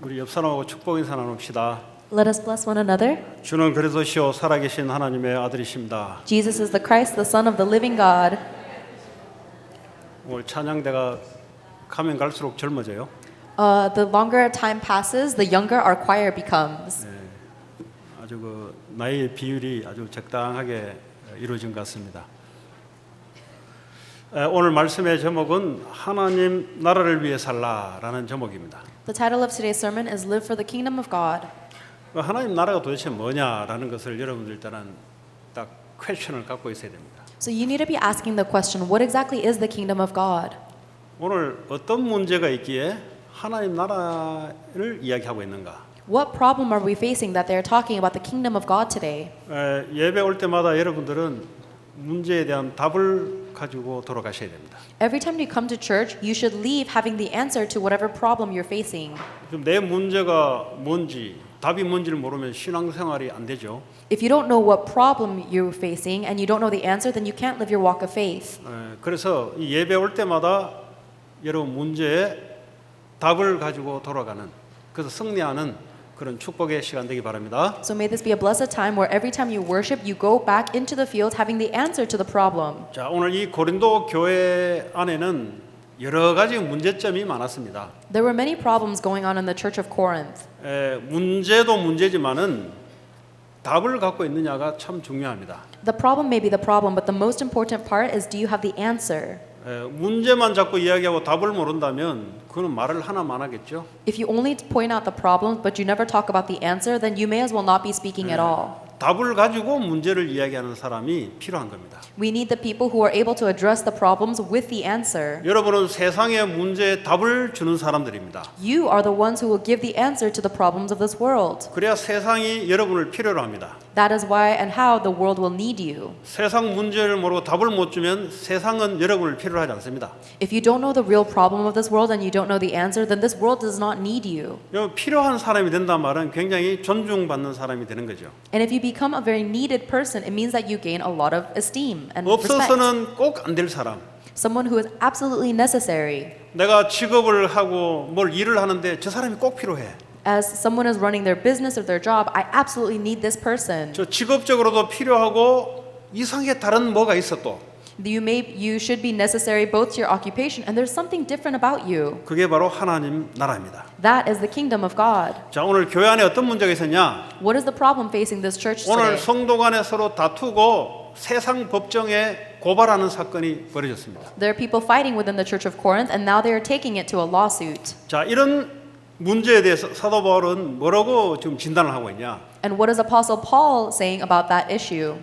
우리 옆 사람하고 축복 인사 나눕시다. Let us bless one another. 주는 그리스도시요 살아계신 하나님의 아들이십니다. Jesus is the Christ, the Son of the living God. 오늘 찬양대가 가면 갈수록 젊어져요. The longer time passes, the younger our choir becomes. 아주 그 나이의 비율이 아주 적당하게 이루어진 것 같습니다. 오늘 말씀의 제목은 하나님 나라를 위해 살라라는 제목입니다. The title of today's sermon is Live for the Kingdom of God. 하나님 나라가 도대체 뭐냐라는 것을 여러분들 일단은 딱 퀘스천을 갖고 있어야 됩니다. So you need to be asking the question, what exactly is the kingdom of God? 오늘 어떤 문제가 있기에 하나님 나라를 이야기하고 있는가? What problem are we facing that they're talking about the kingdom of God today? 예배 올 때마다 여러분들은 문제에 대한 답을 가지고 돌아가셔야 됩니다. Every time you come to church, you should leave having the answer to whatever problem you're facing. 그럼 내 문제가 뭔지, 답이 뭔지를 모르면 신앙생활이 안 되죠. If you don't know what problem you're facing and you don't know the answer, then you can't live your walk of faith. 그래서 이 예배 올 때마다 여러분 문제에 답을 가지고 돌아가는, 그래서 승리하는 그런 축복의 시간 되기 바랍니다. So may this be a blessed time where every time you worship, you go back into the field having the answer to the problem. 자, 오늘 이 고린도 교회 안에는 여러 가지 문제점이 많았습니다. There were many problems going on in the church of Corinth. 문제도 문제지만은 답을 갖고 있느냐가 참 중요합니다. The problem may be the problem, but the most important part is, do you have the answer? 문제만 자꾸 이야기하고 답을 모른다면 그는 말을 하나만 하겠죠. If you only point out the problem, but you never talk about the answer, then you may as well not be speaking at all. 답을 가지고 문제를 이야기하는 사람이 필요한 겁니다. We need the people who are able to address the problems with the answer. 여러분은 세상의 문제에 답을 주는 사람들입니다. You are the ones who will give the answer to the problems of this world. 그래야 세상이 여러분을 필요로 합니다. That is why and how the world will need you. 세상 문제를 모르고 답을 못 주면 세상은 여러분을 필요로 하지 않습니다. If you don't know the real problem of this world and you don't know the answer, then this world does not need you. 필요한 사람이 된단 말은 굉장히 존중받는 사람이 되는 거죠. And if you become a very needed person, it means that you gain a lot of esteem and respect. 없어서는 꼭 안 될 사람. Someone who is absolutely necessary. 내가 직업을 하고 뭘 일을 하는데 저 사람이 꼭 필요해. As someone is running their business or their job, I absolutely need this person. 저 직업적으로도 필요하고 이상하게 다른 뭐가 있어 또. You should be necessary both to your occupation, and there's something different about you. 그게 바로 하나님 나라입니다. That is the kingdom of God. 자, 오늘 교회 안에 어떤 문제가 있었냐? What is the problem facing this church 오늘 today? 성도 간에 서로 다투고 세상 법정에 고발하는 사건이 벌어졌습니다. There are people fighting within the church of Corinth, and now they are taking it to a lawsuit. 자, 이런 문제에 대해서 사도 바울은 뭐라고 지금 진단을 하고 있냐? And what is Apostle Paul saying about that issue?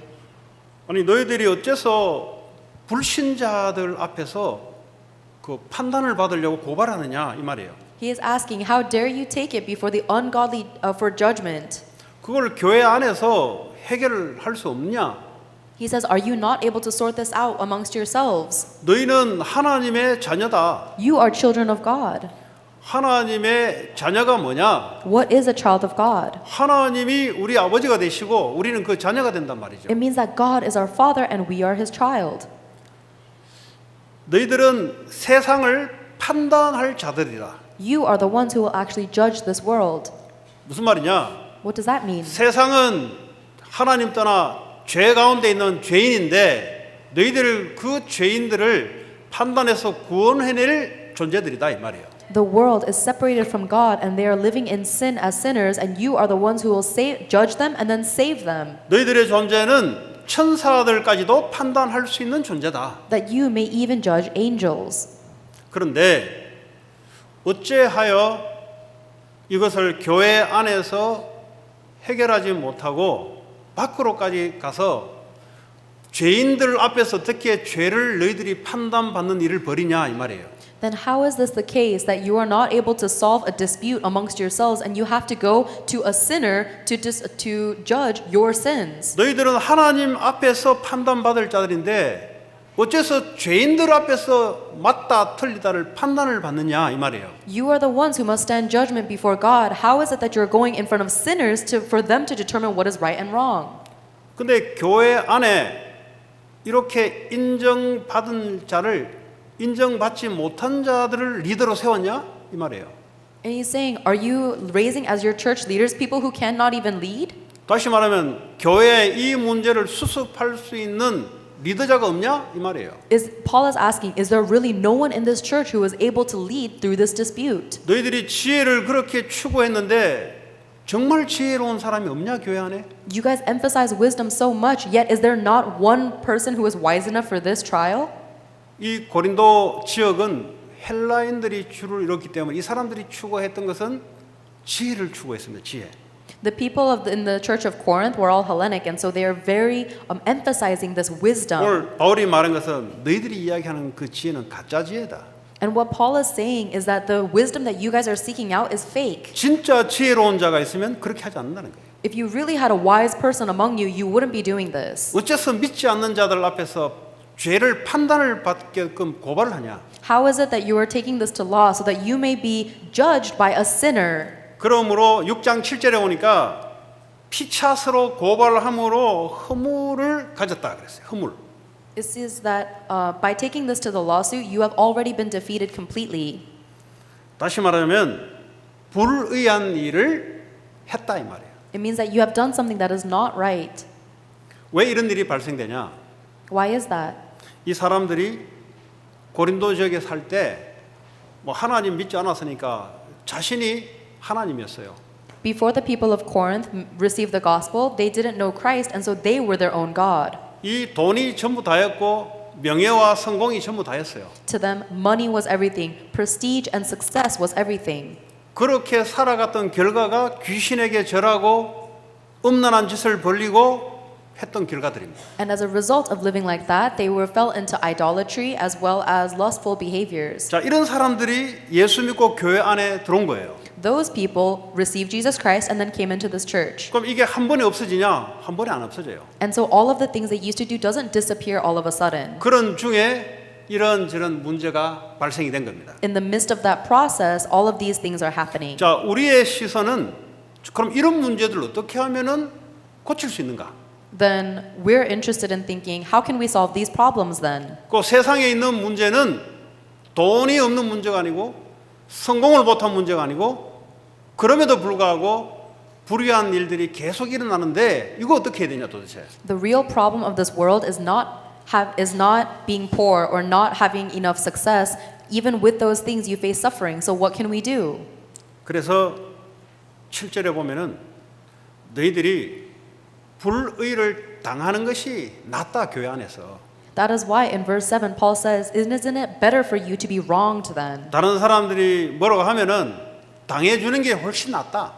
아니 너희들이 어째서 불신자들 앞에서 그 판단을 받으려고 고발하느냐 이 말이에요. He is asking, how dare you take it before the ungodly for judgment? 그걸 교회 안에서 해결을 할 수 없냐? He says, are you not able to sort this out amongst yourselves? 너희는 하나님의 자녀다. You are children of God. 하나님의 자녀가 뭐냐? What is a child of God? 하나님이 우리 아버지가 되시고 우리는 그 자녀가 된단 말이죠. It means that God is our father and we are his child. 너희들은 세상을 판단할 자들이다. You are the ones who will actually judge this world. 무슨 말이냐? What does that mean? 세상은 하나님 떠나 죄 가운데 있는 죄인인데 너희들 그 죄인들을 판단해서 구원해낼 존재들이다 이 말이에요. The world is separated from God and they are living in sin as sinners, and you are the ones who will judge them and then save them. 너희들의 존재는 천사들까지도 판단할 수 있는 존재다. That you may even judge angels. 그런데 어째하여 이것을 교회 안에서 해결하지 못하고 밖으로까지 가서 죄인들 앞에서 어떻게 죄를 너희들이 판단받는 일을 벌이냐 이 말이에요. Then how is this the case that you are not able to solve a dispute amongst yourselves and you have to go to a sinner to judge your sins? 너희들은 하나님 앞에서 판단받을 자들인데 어째서 죄인들 앞에서 맞다 틀리다를 판단을 받느냐 이 말이에요. You are the ones who must stand judgment before God. How is it that you're going in front of sinners for them to determine what is right and wrong? 근데 교회 안에 이렇게 인정받은 자를 인정받지 못한 자들을 리더로 세웠냐 이 말이에요. And he's saying, are you raising as your church leaders people who cannot even lead? 다시 말하면 교회에 이 문제를 수습할 수 있는 리더자가 없냐 이 말이에요. Paul is asking, is there really no one in this church who is able to lead through this dispute? 너희들이 지혜를 그렇게 추구했는데 정말 지혜로운 사람이 없냐 교회 안에? You guys emphasize wisdom so much, yet is there not one person who is wise enough for this trial? 이 고린도 지역은 헬라인들이 주를 이뤘기 때문에 이 사람들이 추구했던 것은 지혜를 추구했습니다. 지혜. The people in the church of Corinth were all Hellenic, and so they are very emphasizing this wisdom. 오늘 바울이 말한 것은 너희들이 이야기하는 그 지혜는 가짜 지혜다. And what Paul is saying is that the wisdom that you guys are seeking out is fake. 진짜 지혜로운 자가 있으면 그렇게 하지 않는다는 거예요. If you really had a wise person among you, you wouldn't be doing this. 어째서 믿지 않는 자들 앞에서 죄를 판단을 받게끔 고발을 하냐? How is it that you are taking this to law so that you may be judged by a sinner? 그러므로 6장 7절에 오니까 피차스로 고발을 함으로 허물을 가졌다 그랬어요. 허물. It says that by taking this to the lawsuit, you have already been defeated completely. 다시 말하면 불의한 일을 했다 이 말이에요. It means that you have done something that is not right. 왜 이런 일이 발생되냐? Why is that? 이 사람들이 고린도 지역에 살 때 뭐 하나님 믿지 않았으니까 자신이 하나님이었어요. Before the people of Corinth received the gospel, they didn't know Christ, and so they were their own God. 이 돈이 전부 다였고 명예와 성공이 전부 다였어요. To them, money was everything, prestige and success was everything. 그렇게 살아갔던 결과가 귀신에게 절하고 음란한 짓을 벌리고 했던 결과들입니다. And as a result of living like that, they fell into idolatry as well as lustful behaviors. 자, 이런 사람들이 예수 믿고 교회 안에 들어온 거예요. Those people received Jesus Christ and then came into this church. 그럼 이게 한 번에 없어지냐? 한 번에 안 없어져요. And so all of the things they used to do doesn't disappear all of a sudden. 그런 중에 이런저런 문제가 발생이 된 겁니다. In the midst of that process, all of these things are happening. 자, 우리의 시선은 그럼 이런 문제들을 어떻게 하면은 고칠 수 있는가? Then we're interested in thinking, how can we solve these problems then? 그 세상에 있는 문제는 돈이 없는 문제가 아니고 성공을 못한 문제가 아니고 그럼에도 불구하고 불의한 일들이 계속 일어나는데 이거 어떻게 해야 되냐 도대체? The real problem of this world is not being poor or not having enough success. Even with those things, you face suffering. So what can we do? 그래서 7절에 보면은 너희들이 불의를 당하는 것이 낫다 교회 안에서. That is why in verse 7 Paul says, isn't it better for you to be wronged then? 다른 사람들이 뭐라고 하면은 당해주는 게 훨씬 낫다.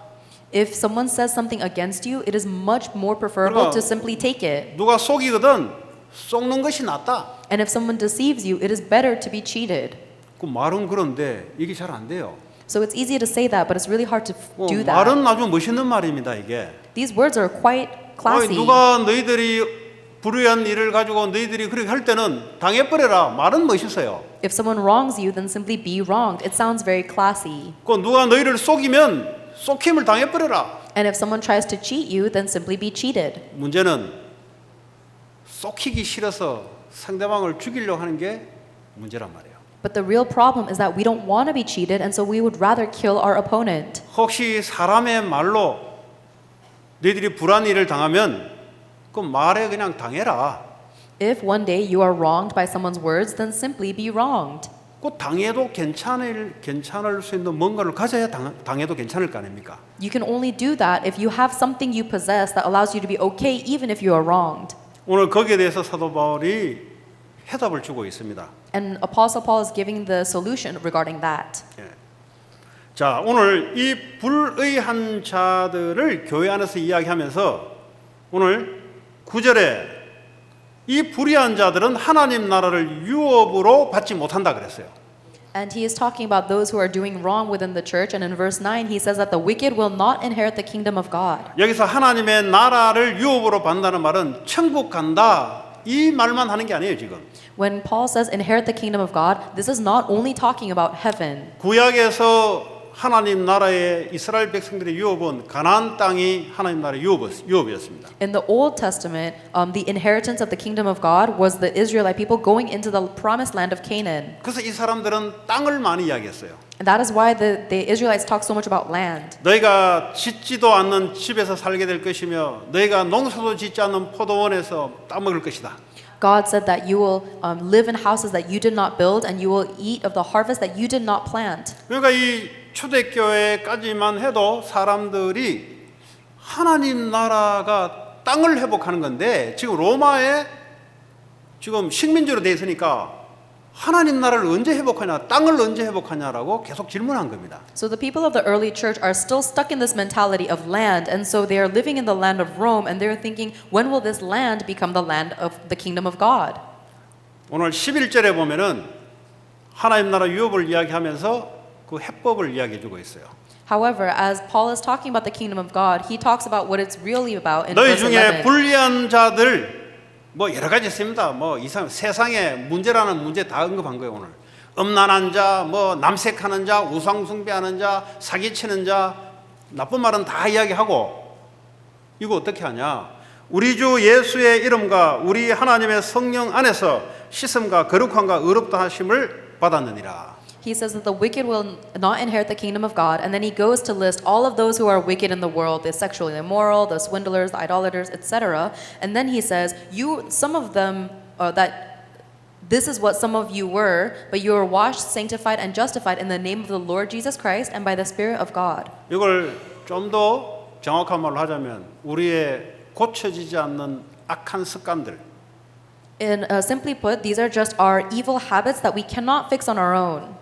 If someone says something against you, it is much more preferable to simply take it. 누가 속이거든 속는 것이 낫다. And if someone deceives you, it is better to be cheated. 그 말은 그런데 이게 잘 안 돼요. So it's easy to say that, but it's really hard to do that. 말은 아주 멋있는 말입니다 이게. These words are quite classy. 누가 너희들이 불의한 일을 가지고 너희들이 그렇게 할 때는 당해버려라. 말은 멋있어요. If someone wrongs you, then simply be wronged. It sounds very classy. 그 누가 너희를 속이면 속힘을 당해버려라. And if someone tries to cheat you, then simply be cheated. 문제는 속이기 싫어서 상대방을 죽이려고 하는 게 문제란 말이에요. But the real problem is that we don't want to be cheated, and so we would rather kill our opponent. 혹시 사람의 말로 너희들이 불한 일을 당하면 그 말에 그냥 당해라. If one day you are wronged by someone's words, then simply be wronged. 그 당해도 괜찮을 수 있는 뭔가를 가져야 당해도 괜찮을 거 아닙니까? You can only do that if you have something you possess that allows you to be okay even if you are wronged. 오늘 거기에 대해서 사도 바울이 해답을 주고 있습니다. And Apostle Paul is giving the solution regarding that. 예. 자, 오늘 이 불의한 자들을 교회 안에서 이야기하면서 오늘 9절에 이 불의한 자들은 하나님 나라를 유업으로 받지 못한다 그랬어요. And he is talking about those who are doing wrong within the church. And in verse 9, he says that the wicked will not inherit the kingdom of God. 여기서 하나님의 나라를 유업으로 받는다는 말은 천국 간다 이 말만 하는 게 아니에요 지금. When Paul says inherit the kingdom of God, this is not only talking about heaven. 구약에서 하나님 나라의 이스라엘 백성들의 유업은 가나안 땅이 하나님 나라의 유업이었습니다. In the Old Testament, the inheritance of the kingdom of God was the Israelite people going into the promised land of Canaan. 그래서 이 사람들은 땅을 많이 이야기했어요. And that is why the Israelites talk so much about land. 너희가 짓지도 않는 집에서 살게 될 것이며 너희가 농사도 짓지 않는 포도원에서 따먹을 것이다. God said that you will live in houses that you did not build, and you will eat of the harvest that you did not plant. 그러니까 이 초대교회까지만 해도 사람들이 하나님 나라가 땅을 회복하는 건데 지금 로마에 지금 식민지로 돼 있으니까 하나님 나라를 언제 회복하냐, 땅을 언제 회복하냐라고 계속 질문한 겁니다. So the people of the early church are still stuck in this mentality of land, and so they are living in the land of Rome, and they're thinking, when will this land become the land of the kingdom of God? 오늘 11절에 보면은 하나님 나라 유업을 이야기하면서 그 해법을 이야기해 주고 있어요. However, as Paul is talking about the kingdom of God, he talks about what it's really about in 너희 verse 중에 11. 불리한 자들 뭐 여러 가지 있습니다. 뭐 이상 세상의 문제라는 문제 다 언급한 거예요 오늘. 음란한 자, 뭐 남색하는 자, 우상 숭배하는 자, 사기치는 자, 나쁜 말은 다 이야기하고 이거 어떻게 하냐? 우리 주 예수의 이름과 우리 하나님의 성령 안에서 씻음과 거룩함과 의롭다 하심을 받았느니라. He says that the wicked will not inherit the kingdom of God, and then he goes to list all of those who are wicked in the world, the sexually immoral, the swindlers, the idolaters, etc. And then he says, some of them, that this is what some of you were, but you are washed, sanctified, and justified in the name of the Lord Jesus Christ and by the Spirit of God. 이걸 좀 더 정확한 말로 하자면 우리의 고쳐지지 않는 악한 습관들, Simply put, these are just our evil habits that we cannot fix on our own.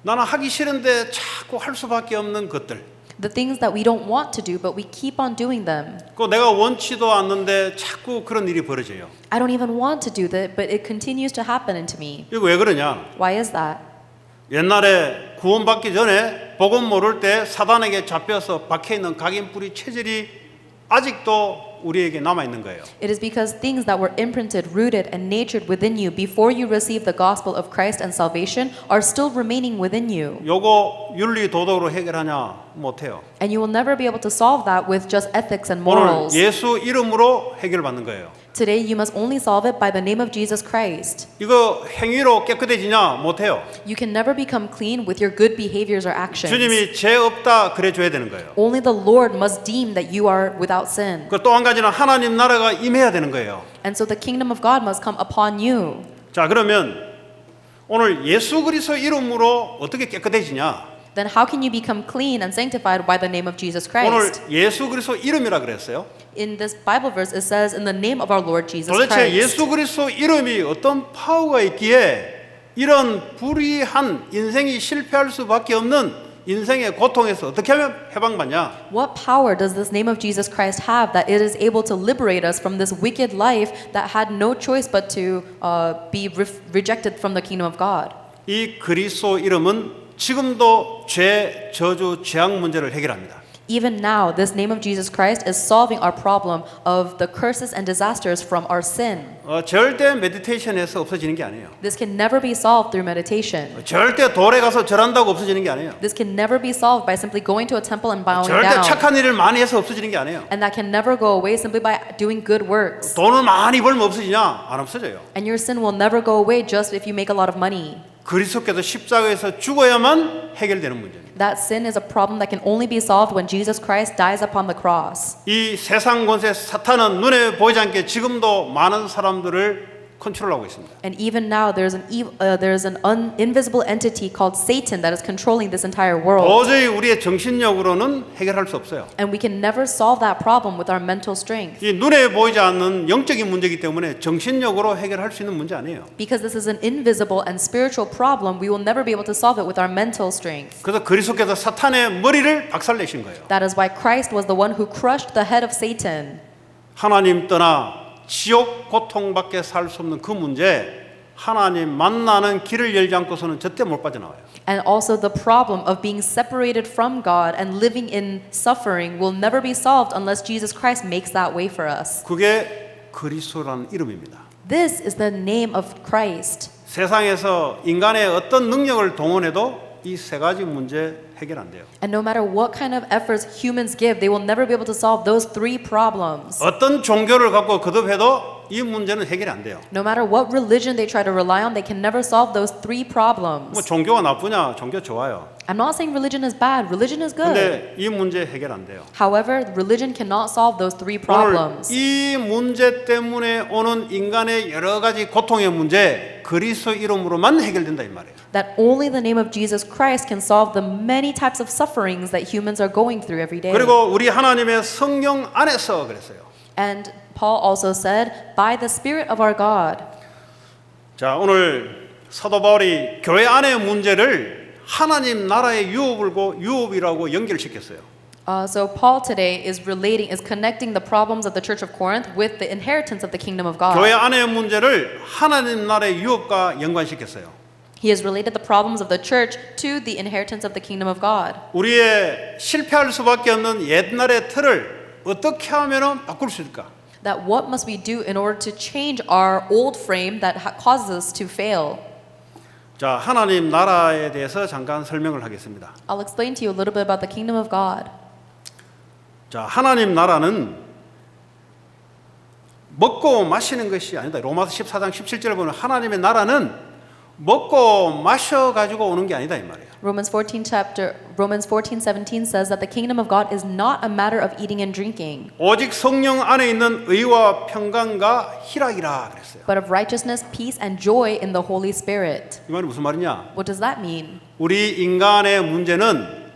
나는 하기 싫은데 자꾸 할 수밖에 없는 것들. The things that we don't want to do, but we keep on doing them. 그 내가 원치도 않는데 자꾸 그런 일이 벌어져요. I don't even want to do that, but it continues to happen into me. 이거 왜 그러냐? Why is that? 옛날에 구원받기 전에 복음 모를 때 사단에게 잡혀서 박혀 있는 각인뿌리 체질이 아직도 우리에게 남아 있는 거예요. It is because things that were imprinted, rooted, and natured within you before you received the gospel of Christ and salvation are still remaining within you. 요거 윤리 도덕으로 해결하냐? 못해요. And you will never be able to solve that with just ethics and 오늘 morals. 예수 이름으로 해결받는 거예요. Today you must only solve it by the name of Jesus Christ. 이거 행위로 깨끗해지냐? 못해요. You can never become clean with your good behaviors or actions. 주님이 죄 없다 그래 줘야 되는 거예요. Only the Lord must deem that you are without sin. 그 또 한 가지는 하나님 나라가 임해야 되는 거예요. And so the kingdom of God must come upon you. 자, 그러면 오늘 예수 그리스도 이름으로 어떻게 깨끗해지냐? Then how can you become clean and sanctified by the name of Jesus 오늘 Christ? 예수 그리스도 이름이라 그랬어요. In this Bible verse, it says, in the name of our Lord Jesus 도대체 Christ. 예수 그리스도 이름이 어떤 파워가 있기에 이런 불의한 인생이 실패할 수밖에 없는 인생의 고통에서 어떻게 하면 해방받냐? What power does this name of Jesus Christ have that it is able to liberate us from this wicked life that had no choice but to be rejected from the kingdom of God? 이 그리스도 이름은 지금도 죄, 저주, 재앙 문제를 해결합니다. Even now, this name of Jesus Christ is solving our problem of the curses and disasters from our sin. 절대 메디테이션에서 없어지는 게 아니에요. This can never be solved through meditation. 절대 돌에 가서 절한다고 없어지는 게 아니에요. This can never be solved by simply going to a temple and bowing 절대 down. 착한 일을 많이 해서 없어지는 게 아니에요. And that can never go away simply by doing good works. 돈을 많이 벌면 없어지냐? 안 없어져요. And your sin will never go away just if you make a lot of money. 그리스도께서 십자가에서 죽어야만 해결되는 문제입니다. That sin is a problem that can only be solved when Jesus Christ dies upon the cross. 이 세상 권세 사탄은 눈에 보이지 않게 지금도 많은 사람들을 컨트롤하고 있습니다. And even now, there's an invisible entity called Satan that is controlling this entire world. 도저히 우리의 정신력으로는 해결할 수 없어요. And we can never solve that problem with our mental strength. 이 눈에 보이지 않는 영적인 문제이기 때문에 정신력으로 해결할 수 있는 문제 아니에요. Because this is an invisible and spiritual problem, we will never be able to solve it with our mental strength. 그래서 그리스도께서 사탄의 머리를 박살내신 거예요. That is why Christ was the one who crushed the head of Satan. 하나님 떠나 지옥 고통밖에 살 수 없는 그 문제, 하나님 만나는 길을 열지 않고서는 절대 못 빠져나와요. And also the problem of being separated from God and living in suffering will never be solved unless Jesus Christ makes that way for us. 그게 그리스도라는 이름입니다. This is the name of Christ. 세상에서 인간의 어떤 능력을 동원해도 이 세 가지 문제 해결 안 돼요. And no matter what kind of efforts humans give, they will never be able to solve those three problems. 어떤 종교를 갖고 거듭해도 이 문제는 해결이 안 돼요. No matter what religion they try to rely on, they can never solve those three problems. 뭐 종교가 나쁘냐? 종교 좋아요. I'm not saying religion is bad. Religion is good. 근데 이 문제 해결 안 돼요. However, religion cannot solve those three 오늘 problems. 이 문제 때문에 오는 인간의 여러 가지 고통의 문제 그리스도 이름으로만 해결된다 이 말이에요. That only the name of Jesus Christ can solve the many types of sufferings that humans are going through every day. 그리고 우리 하나님의 성령 안에서 그랬어요. And Paul also said, by the Spirit of our God. 자, 오늘 사도 바울이 교회 안의 문제를 하나님 나라의 유업이라고 연결시켰어요. So Paul today is connecting the problems of the Church of Corinth with the inheritance of the kingdom of God. 교회 안의 문제를 하나님 나라의 유업과 연관시켰어요. He has related the problems of the church to the inheritance of the kingdom of God. 우리의 실패할 수밖에 없는 옛날의 틀을 어떻게 하면 바꿀 수 있을까? That what must we do in order to change our old frame that causes us to fail? 자, 하나님 나라에 대해서 잠깐 설명을 하겠습니다. I'll explain to you a little bit about the kingdom of God. 자, 하나님 나라는 먹고 마시는 것이 아니다. 로마서 14장 17절을 보면 하나님의 나라는 먹고 마셔 가지고 오는 게 아니다 이 말이에요. Romans 14:17 says that the kingdom of God is not a matter of eating and drinking, 오직 성령 안에 있는 의와 평강과 희락이라 그랬어요. but of righteousness, peace, and joy in the Holy Spirit. 이 말이 무슨 말이냐? What does that mean? 우리 인간의 문제는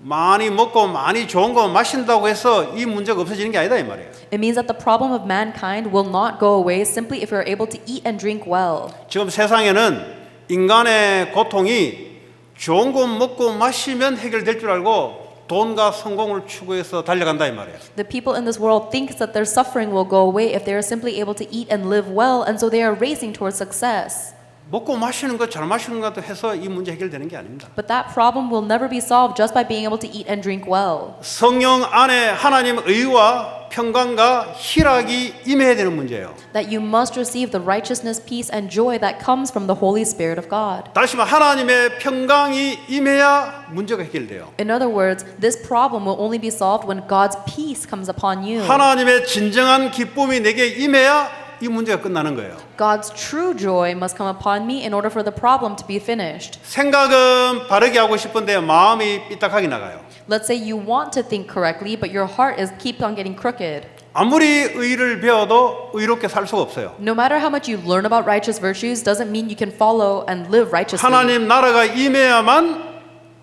많이 먹고 많이 좋은 거 마신다고 해서 이 문제가 없어지는 게 아니다 이 말이에요. It means that the problem of mankind will not go away simply if we are able to eat and drink well. 지금 세상에는 인간의 고통이 좋은 거 먹고 마시면 해결될 줄 알고 돈과 성공을 추구해서 달려간다 이 말이에요. The people in this world think that their suffering will go away if they are simply able to eat and live well, and so they are racing towards success. 먹고 마시는 것 잘 마시는 것도 해서 이 문제 해결되는 게 아닙니다. But that problem will never be solved just by being able to eat and drink well. 성령 안에 하나님 의와 평강과 희락이 임해야 되는 문제예요. That you must receive the righteousness, peace, and joy that comes from the Holy Spirit of God. 다시 말해 하나님의 평강이 임해야 문제가 해결돼요. In other words, this problem will only be solved when God's peace comes upon you. 하나님의 진정한 기쁨이 내게 임해야 이 문제가 끝나는 거예요. God's true joy must come upon me in order for the problem to be finished. 생각은 바르게 하고 싶은데 마음이 삐딱하게 나가요. Let's say you want to think correctly, but your heart keeps on getting crooked. 아무리 의를 배워도 의롭게 살 수가 없어요. No matter how much you learn about righteous virtues, doesn't mean you can follow and live righteously. 하나님 나라가 임해야만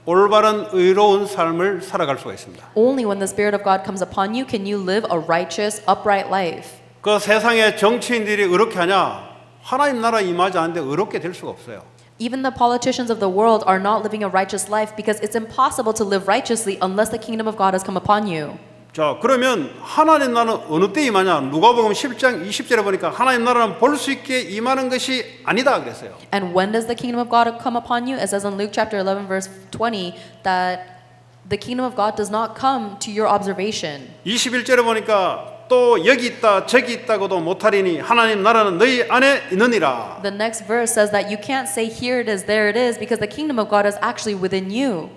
올바른 의로운 삶을 살아갈 수가 있습니다. Only when the Spirit of God comes upon you can you live a righteous, upright life. 그 세상의 정치인들이 의롭게 하냐? 하나님 나라 임하지 않는데 의롭게 될 수가 없어요. Even the politicians of the world are not living a righteous life because it's impossible to live righteously unless the kingdom of God has come upon you. 자, 그러면 하나님 나라는 어느 때 임하냐? 누가복음 10장 20절에 보니까 하나님 나라는 볼 수 있게 임하는 것이 아니다 그랬어요. And when does the kingdom of God come upon you? It says in Luke chapter 11 verse 20 that the kingdom of God does not come to your observation. 21절에 보니까 또 여기 있다 저기 있다고도 못하리니 하나님 나라는 너희 안에 있느니라. The next verse says that you can't say here it is, there it is, because the kingdom of God is actually within you.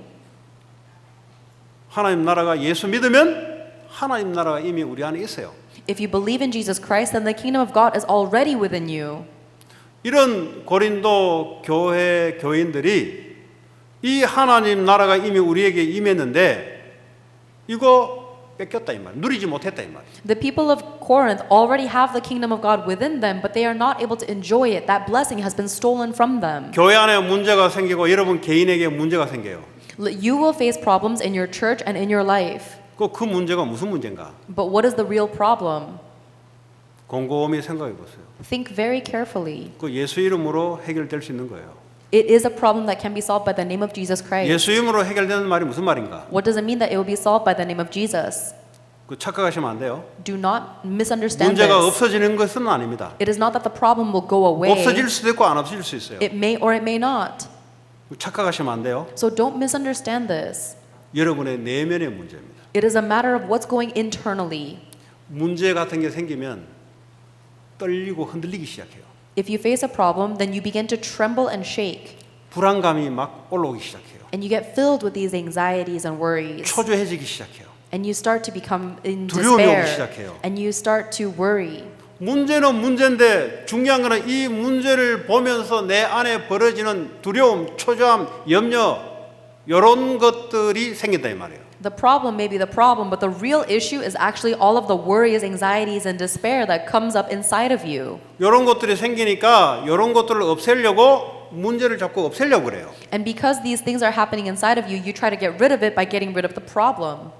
하나님 나라가 예수 믿으면 하나님 나라가 이미 우리 안에 있어요. If you believe in Jesus Christ, then the kingdom of God is already within you. 이런 고린도 교회 교인들이 이 하나님 나라가 이미 우리에게 임했는데 이거 뺏겼다 이 말, 누리지 못했다 이 말. The people of Corinth already have the kingdom of God within them, but they are not able to enjoy it. That blessing has been stolen from them. 교회 안에 문제가 생기고 여러분 개인에게 문제가 생겨요. You will face problems in your church and in your life. 그 문제가 무슨 문제인가? But what is the real problem? 곰곰이 생각해 보세요. Think very carefully. 그 예수 이름으로 해결될 수 있는 거예요. It is a problem that can be solved by the name of Jesus Christ. 예수 이름으로 해결되는 말이 무슨 말인가? What does it mean that it will be solved by the name of Jesus? 그 착각하시면 안 돼요. Do not misunderstand 문제가 this. 없어지는 것은 아닙니다. It is not that the problem will go away. 없어질 수도 있고 안 없어질 수 있어요. It may or it may not. 착각하시면 안 돼요. So don't misunderstand this. 여러분의 내면의 문제입니다. It is a matter of what's going internally. 문제 같은 게 생기면 떨리고 흔들리기 시작해요. If you face a problem, then you begin to tremble and shake. 불안감이 막 올라오기 시작해요. And you get filled with these anxieties and worries. 초조해지기 시작해요. And you start to become in 두려움이 오기 despair. 시작해요. And you start to worry. 문제는 문제인데 중요한 거는 이 문제를 보면서 내 안에 벌어지는 두려움, 초조함, 염려 이런 것들이 생긴다 이 말이에요. The problem may be the problem, but the real issue is actually all of the worries, anxieties, and despair that comes up inside of you. 이런 것들이 생기니까 이런 것들을 없애려고 문제를 자꾸 없애려고 그래요. And because these things are happening inside of you, you try to get rid of it by getting rid of the problem.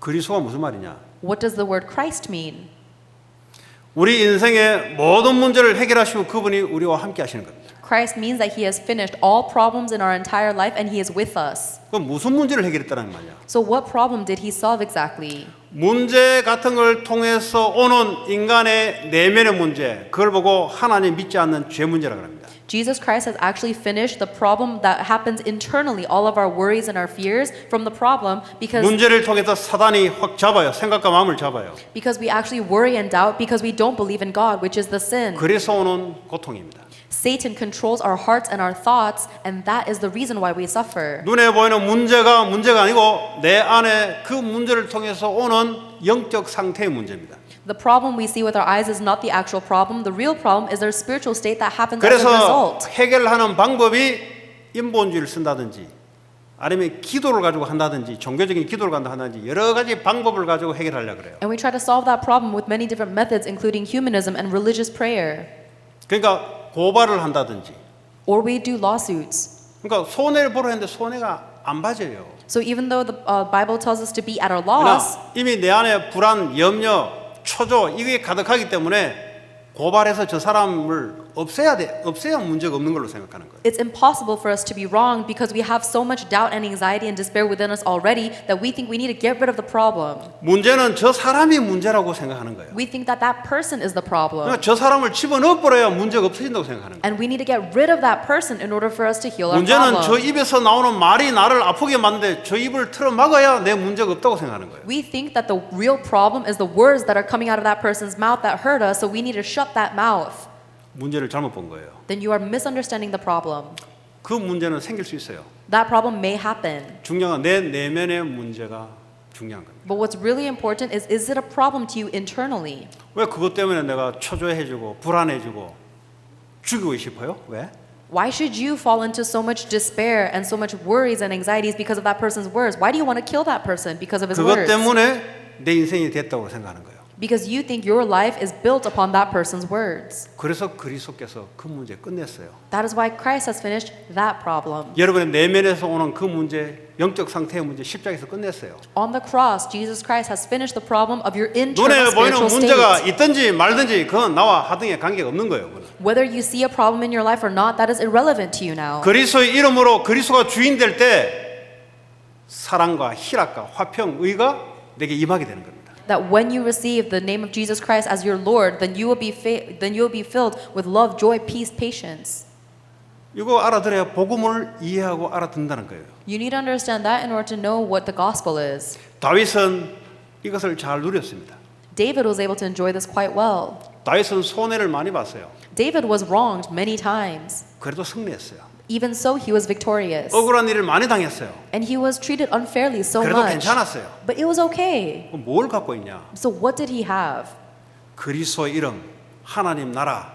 그리스도가 무슨 말이냐? What does the word Christ mean? 우리 인생의 모든 문제를 해결하시고 그분이 우리와 함께 하시는 겁니다. Christ means that He has finished all problems in our entire life and He is with us. 그럼 무슨 문제를 해결했다는 말이야? So what problem did He solve exactly? 문제 같은 걸 통해서 오는 인간의 내면의 문제, 그걸 보고 하나님 믿지 않는 죄 문제라고 합니다. Jesus Christ has actually finished the problem that happens internally, all of our worries and our fears from the problem because 문제를 통해서 사단이 확 잡아요. 생각과 마음을 잡아요. we actually worry and doubt because we don't believe in God, which is the sin. 그래서 오는 고통입니다. Satan controls our hearts and our thoughts, and that is the reason why we suffer. 눈에 보이는 문제가 아니고 내 안에 그 문제를 통해서 오는 영적 상태의 문제입니다. The problem we see with our eyes is not the actual problem. The real problem is their spiritual state that happens as a 그래서 result. 해결하는 방법이 인본주의를 쓴다든지 아니면 기도를 가지고 한다든지 종교적인 기도를 한다든지 여러 가지 방법을 가지고 해결하려고 그래요. And we try to solve that problem with many different methods, including humanism and religious prayer. 그러니까 고발을 한다든지 Or we do lawsuits. 그러니까 손해를 보러 했는데 손해가 안 봐져요. So even though the Bible tells us to be at our 그러나 loss, 이미 내 안에 불안, 염려, 초조 이게 가득하기 때문에 고발해서 저 사람을 없애야 문제가 없는 걸로 생각하는 거예요. it's impossible for us to be wrong because we have so much doubt and anxiety and despair within us already that we think we need to get rid of the problem. 문제는 저 사람이 문제라고 생각하는 거예요. We think that that person is the problem. 그러니까 저 사람을 집어넣어 버려야 문제가 없어진다고 생각하는 거예요. And we need to get rid of that person in order for us to heal our 문제는 저 problem. 입에서 나오는 말이 나를 아프게 만드는데 저 입을 틀어 막아야 내 문제가 없다고 생각하는 거예요. We think that the real problem is the words that are coming out of that person's mouth that hurt us, so we need to shut that mouth. 문제를 잘못 본 거예요. Then you are misunderstanding the problem. 그 문제는 생길 수 있어요. That problem may happen. 중요한 건 내 내면의 문제가 중요한 겁니다. But what's really important is it a problem to you internally? 왜 그것 때문에 내가 초조해지고 불안해지고 죽이고 싶어요? 왜? Why should you fall into so much despair and so much worries and anxieties because of that person's words? Why do you want to kill that person because of his 그것 words? 때문에 내 인생이 됐다고 생각하는 거예요. Because you think your life is built upon that person's words. 그래서 그리스도께서 그 문제 끝냈어요. That is why Christ has finished that problem. 여러분의 내면에서 오는 그 문제, 영적 상태의 문제 십자가에서 끝냈어요. On the cross, Jesus Christ has finished the problem of your internal 눈에 보이는 spiritual 문제가 state. 있든지 말든지 그건 나와 하등의 관계가 없는 거예요. 그건. Whether you see a problem in your life or not, that is irrelevant to you now. 그리스도의 이름으로 그리스도가 주인 될 때 사랑과 희락과 화평, 의가 내게 임하게 되는 겁니다. That when you receive the name of Jesus Christ as your Lord, then you will be filled with love, joy, peace, patience. 이거 알아들어야 복음을 이해하고 알아듣는다는 거예요. You need to understand that in order to know what the gospel is. 다윗은 이것을 잘 누렸습니다. David was able to enjoy this quite well. 다윗은 손해를 많이 봤어요. David was wronged many times. 그래도 승리했어요. Even so, he was victorious. 억울한 일을 많이 당했어요. And he was treated unfairly so 그래도 much. 괜찮았어요. But it was okay. 그럼 뭘 갖고 있냐? So what did he have? 그리스도의 이름, 하나님 나라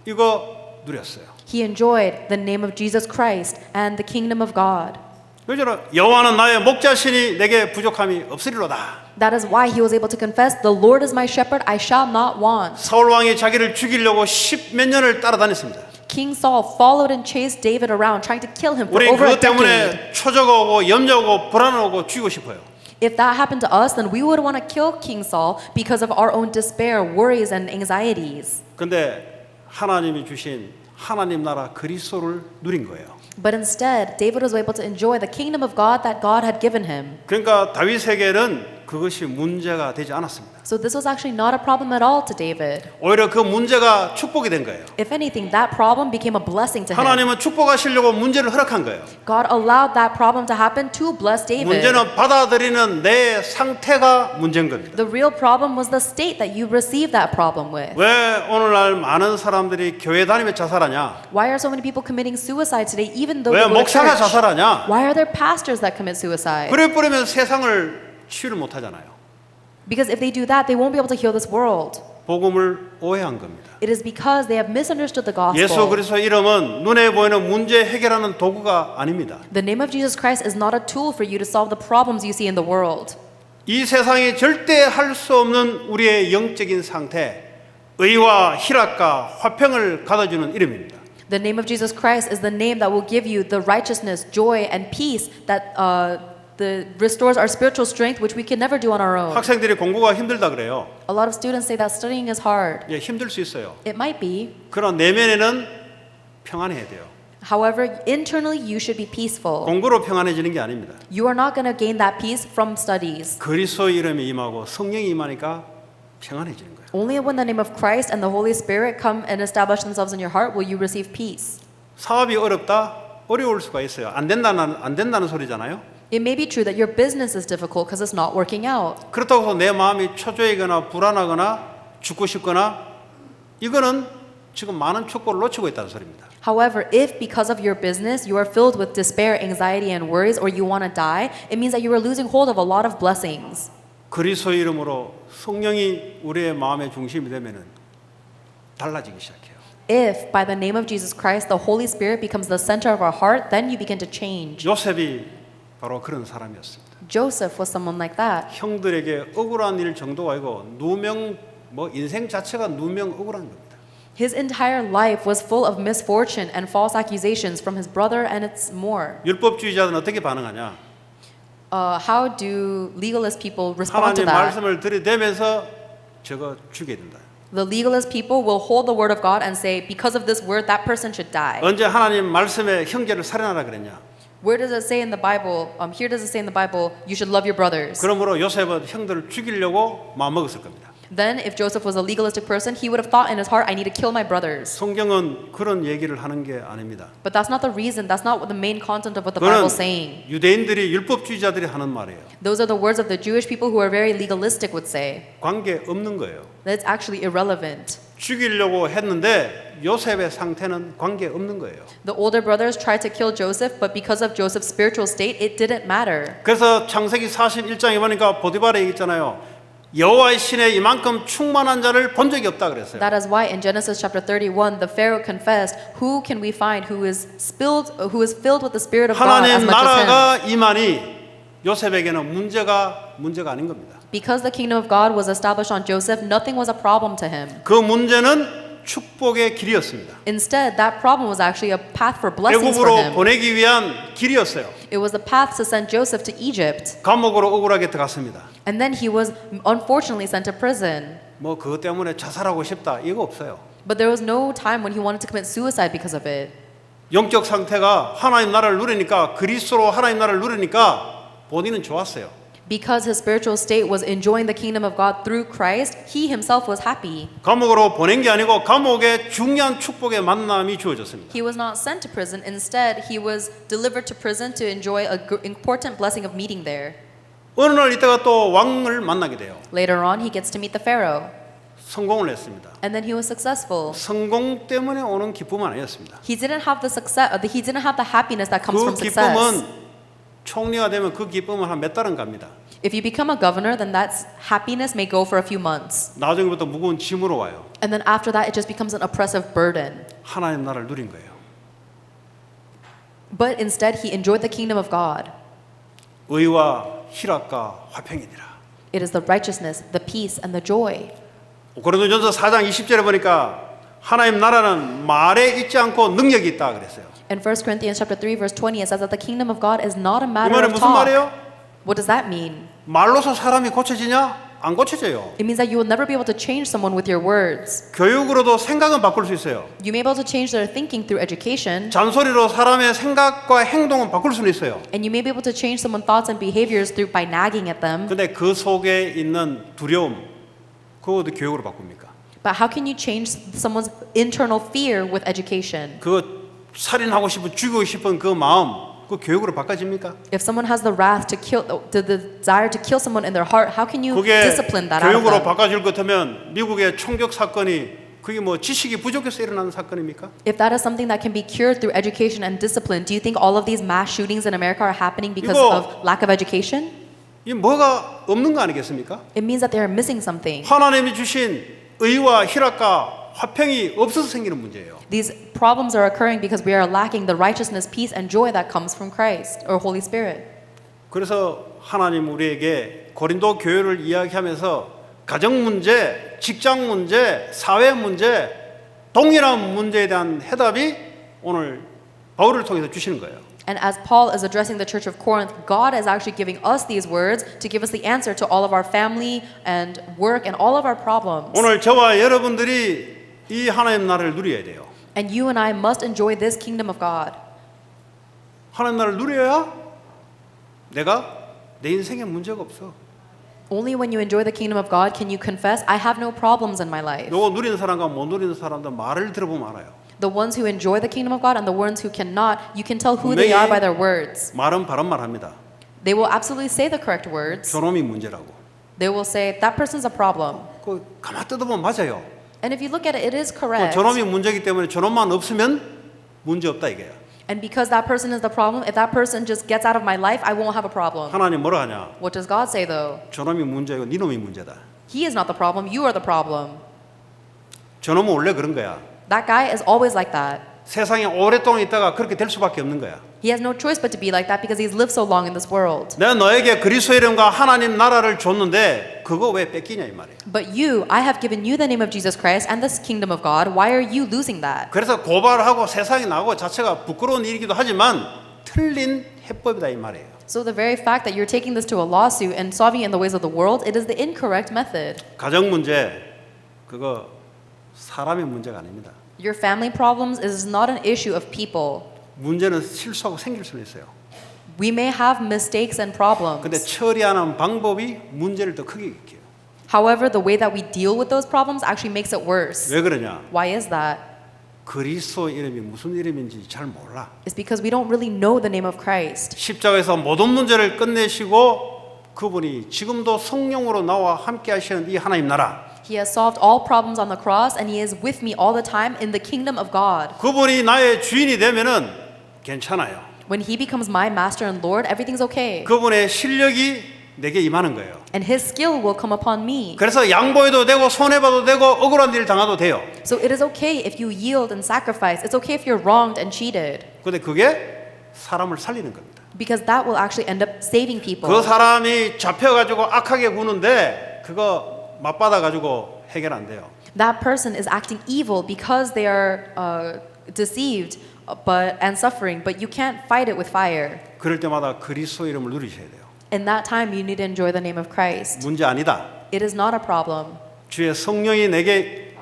이거 누렸어요. He enjoyed the name of Jesus Christ and the kingdom of God. 그래서 여호와는 나의 목자시니 내게 부족함이 없으리로다. That is why he was able to confess, "The Lord is my shepherd; I shall not want." 사울 왕이 자기를 죽이려고 10몇 년을 따라다녔습니다. King Saul followed and chased David around, trying to kill him for 우리 over a 그것 decade. 때문에 초조가 오고 염려가 오고 불안이 오고 죽이고 싶어요. If that happened to us, then we would want to kill King Saul because of our own despair, worries, and anxieties. 근데 하나님이 주신 하나님 나라 그리스도를 누린 거예요. But instead, David was able to enjoy the kingdom of God that God had given him. 그러니까 다윗에게는 그것이 문제가 되지 않았습니다. So this was actually not a problem at all to David. 오히려 그 문제가 축복이 된 거예요. If anything, that problem became a blessing to him. 하나님은 축복하시려고 문제를 허락한 거예요. God allowed that problem to happen to bless David. 문제는 받아들이는 내 상태가 문제인 겁니다. The real problem was the state that you received that problem with. 왜 오늘날 많은 사람들이 교회 다니며 자살하냐? Why are so many people committing suicide today even though 왜 they go to 목사가 church? 자살하냐? Why are there pastors that commit suicide? 그래 버리면 세상을 치유를 못 하잖아요. Because if they do that, they won't be able to heal this world. 복음을 오해한 겁니다. It is because they have misunderstood the 예수 gospel. 그리스도 이름은 눈에 보이는 문제 해결하는 도구가 아닙니다. The name of Jesus Christ is not a tool for you to solve the problems you see in the world. 이 세상이 절대 할 수 없는 우리의 영적인 상태, 의와 희락과 화평을 가져주는 이름입니다. The name of Jesus Christ is the name that will give you the righteousness, joy, and peace that restores our spiritual strength, which we can never do on our own. 학생들이 공부가 힘들다 그래요. A lot of students say that studying is hard. 예, 힘들 수 있어요. It might be. 그러나 내면에는 평안해야 돼요. However, internally you should be peaceful. 공부로 평안해지는 게 아닙니다. You are not going to gain that peace from studies. 그리스도 이름이 임하고 성령이 임하니까 평안해지는 거예요. Only when the name of Christ and the Holy Spirit come and establish themselves in your heart will you receive peace. 사업이 어렵다? 어려울 수가 있어요. 안 된다는 소리잖아요. It may be true that your business is difficult because it's not working out. 그렇다고 해서 내 마음이 초조해거나 불안하거나 죽고 싶거나 이거는 지금 많은 축복을 놓치고 있다는 소리입니다. However, if because of your business you are filled with despair, anxiety, and worries, or you want to die, it means that you are losing hold of a lot of blessings. 그리스도 이름으로 성령이 우리의 마음의 중심이 되면은 달라지기 시작해요. If by the name of Jesus Christ the Holy Spirit becomes the center of our heart, then you begin to change. 요셉이 바로 그런 사람이었습니다. Joseph was someone like that. 형들에게 억울한 일 정도가 아니고 누명 인생 자체가 누명 억울한 겁니다. His entire life was full of misfortune and false accusations from his brother, and it's more. 율법주의자들은 어떻게 반응하냐? How do legalist people respond to 하나님 that? 말씀을 들이대면서 저거 죽여야 된다. The legalist people will hold the word of God and say, because of this word, that person should die. 언제 하나님 말씀에 형제를 살인하라 그랬냐? Where does it say in the Bible? Here does it say in the Bible, you should love your brothers. 그러므로 요셉은 형들을 죽이려고 마음먹었을 겁니다. Then, if Joseph was a legalistic person, he would have thought in his heart, I need to kill my brothers. 성경은 그런 얘기를 하는 게 아닙니다. But that's not the reason. That's not what the main content of what the Bible 그거는 is saying. 유대인들이 율법주의자들이 하는 말이에요. Those are the words of the Jewish people who are very legalistic would say. 관계 없는 거예요. That's actually irrelevant. 죽이려고 했는데 요셉의 상태는 관계 없는 거예요. The older brothers tried to kill Joseph, but because of Joseph's spiritual state, it didn't matter. 그래서 창세기 41장에 보니까 보디발에 얘기했잖아요. 여호와의 신에 이만큼 충만한 자를 본 적이 없다 그랬어요. That is why in Genesis chapter 31, the Pharaoh confessed, "Who can we find who is filled with the Spirit of God as 하나님 much as him?" 나라가 임하니 요셉에게는 문제가 아닌 겁니다. Because the kingdom of God was established on Joseph, nothing was a problem to him. 그 문제는 축복의 길이었습니다. Instead, that problem was actually a path for blessings for 애굽으로 him. 보내기 위한 길이었어요. It was the path to send Joseph to Egypt. 감옥으로 억울하게 들어갔습니다. And then he was unfortunately sent to prison. 뭐 그것 때문에 자살하고 싶다 이거 없어요. But there was no time when he wanted to commit suicide because of it. 영적 상태가 하나님 나라를 누리니까 그리스도로 하나님 나라를 누리니까 본인은 좋았어요. Because his spiritual state was enjoying the kingdom of God through Christ, he himself was happy. 감옥으로 보낸 게 아니고 감옥에 중요한 축복의 만남이 주어졌습니다. He was not sent to prison. Instead, he was delivered to prison to enjoy an important blessing of meeting there. 어느 날 이따가 또 왕을 만나게 돼요. Later on, he gets to meet the Pharaoh. 성공을 했습니다. And then he was successful. 성공 때문에 오는 기쁨은 아니었습니다. He didn't have the success. He didn't have the happiness that comes 그 from success. 기쁨은 총리가 되면 그 기쁨은 한 몇 달은 갑니다. If you become a governor, then that happiness may go for a few months. 나중부터 무거운 짐으로 와요. And then after that, it just becomes an oppressive burden. 하나님 나라를 누린 거예요. But instead, he enjoyed the kingdom of God. 의와 희락과 화평이니라. It is the righteousness, the peace, and the joy. 고린도전서 4장 20절에 보니까 하나님 나라는 말에 있지 않고 능력이 있다 그랬어요. In 1 Corinthians chapter 3 verse 20 it says that the kingdom of God is not a 이 matter 말은 of 무슨 talk. 말이에요? What does that mean? 말로서 사람이 고쳐지냐? 안 고쳐져요. It means that you will never be able to change someone with your words. 교육으로도 생각은 바꿀 수 있어요. You may be able to change their thinking through education, 잔소리로 사람의 생각과 행동은 바꿀 수는 있어요. and you may be able to change someone's thoughts and behaviors through by nagging at them. 근데 그 속에 있는 두려움, 그것도 교육으로 바꿉니까? But how can you change someone's internal fear with education? 그 살인하고 싶은, 죽이고 싶은 그 마음, 그 교육으로 바꿔집니까? If someone has the wrath to kill, the desire to kill someone in their heart, how can you 그게 discipline that out of 교육으로 them? 바꿔질 것 같으면 미국의 총격 사건이 그게 뭐 지식이 부족해서 일어나는 사건입니까? If that is something that can be cured through education and discipline, do you think all of these mass shootings in America are happening because 이거- of lack of education? 이 뭐가 없는 거 아니겠습니까? It means that they are missing something. 하나님이 주신 의와 희락과 화평이 없어서 생기는 문제예요. These problems are occurring because we are lacking the righteousness, peace, and joy that comes from Christ or Holy Spirit. 그래서 하나님 우리에게 고린도 교회를 이야기하면서 가정 문제, 직장 문제, 사회 문제, 동일한 문제에 대한 해답이 오늘 바울을 통해서 주시는 거예요. And as Paul is addressing the church of Corinth, God is actually giving us these words to give us the answer to all of our family and work and all of our problems. 오늘 저와 여러분들이 이 하나님 나라를 누려야 돼요. And you and I must enjoy this kingdom of God. 하나님 나라를 누려야 내가 내 인생에 문제가 없어. Only when you enjoy the kingdom of God can you confess, I have no problems in my life. 요거 누리는 사람과 못 누리는 사람들 말을 들어보면 알아요. The ones who enjoy the kingdom of God and the ones who cannot, you can tell who they are by their words. 말은 바른 말 합니다. They will absolutely say the correct words. 저놈이 문제라고. They will say, that person's a problem. 그 가만 뜯어보면 맞아요. And if you look at it, it is 그 correct. 저놈이 문제이기 때문에 저놈만 없으면 문제 없다 이게요. And because that person is the problem, if that person just gets out of my life, I won't have a problem. 하나님 뭐라 하냐? What does God say though? 저놈이 문제고 네 놈이 문제다. He is not the problem, you are the problem. 저놈은 원래 그런 거야. That guy is always like that. 세상에 오랫동안 있다가 그렇게 될 수밖에 없는 거야. He has no choice but to be like that because he's lived so long in this world. 내가 너에게 그리스도의 이름과 하나님 나라를 줬는데 그거 왜 뺏기냐 이 말이에요. But you, I have given you the name of Jesus Christ and this kingdom of God. Why are you losing that? 그래서 고발하고 세상에 나고 자체가 부끄러운 일이기도 하지만 틀린 해법이다 이 말이에요. So the very fact that you're taking this to a lawsuit and solving it in the ways of the world, it is the incorrect method. 가정 문제 그거 사람의 문제가 아닙니다. Your family problems is not an issue of people. 문제는 실수하고 생길 수는 있어요. We may have mistakes and problems. 근데 처리하는 방법이 문제를 더 크게 일으켜요. However, the way that we deal with those problems actually makes it worse. 왜 그러냐? Why is that? 그리스도 이름이 무슨 이름인지 잘 몰라. It's because we don't really know the name of Christ. 십자가에서 모든 문제를 끝내시고 그분이 지금도 성령으로 나와 함께 하시는 이 하나님 나라. He has solved all problems on the cross and he is with me all the time in the kingdom of God. 그분이 나의 주인이 되면은 괜찮아요. When he becomes my master and Lord, everything's okay. 그분의 실력이 내게 임하는 거예요. And his skill will come upon me. 그래서 양보해도 되고 손해봐도 되고 억울한 일 당해도 돼요. So it is okay if you yield and sacrifice. It's okay if you're wronged and cheated. 근데 그게 사람을 살리는 겁니다. Because that will actually end up saving people. 그 사람이 잡혀가지고 악하게 구는데 그거 맞받아가지고 해결 안 돼요. That person is acting evil because they are deceived and suffering, but you can't fight it with fire. 그럴 때마다 그리스도 이름을 누리셔야 돼요. In that time, you need to enjoy the name of Christ. 문제 아니다. It is not a problem. 주의 성령이 내게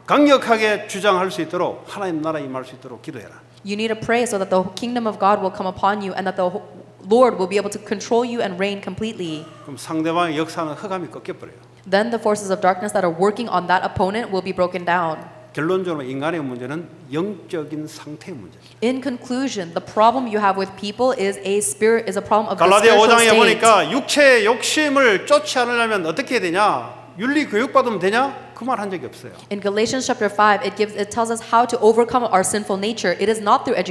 강력하게 주장할 수 있도록 하나님 나라 임할 수 있도록 기도해라. You need to pray so that the kingdom of God will come upon you and that the Lord will be able to control you and reign completely. 그럼 상대방의 역사는 흑암이 꺾여버려요. Then the forces of darkness that are working on that opponent will be broken down. 결론적으로 인간의 문제는 영적인 상태의 문제죠. In conclusion, the problem you have with people is a problem of the 갈라디아 spiritual 5장에 state. 보니까 육체의 욕심을 쫓지 않으려면 어떻게 해야 되냐? 윤리 교육 받으면 되냐? 그 말 한 적이 없어요. In Galatians chapter 5, it tells us how to overcome our sinful nature. It is not through education.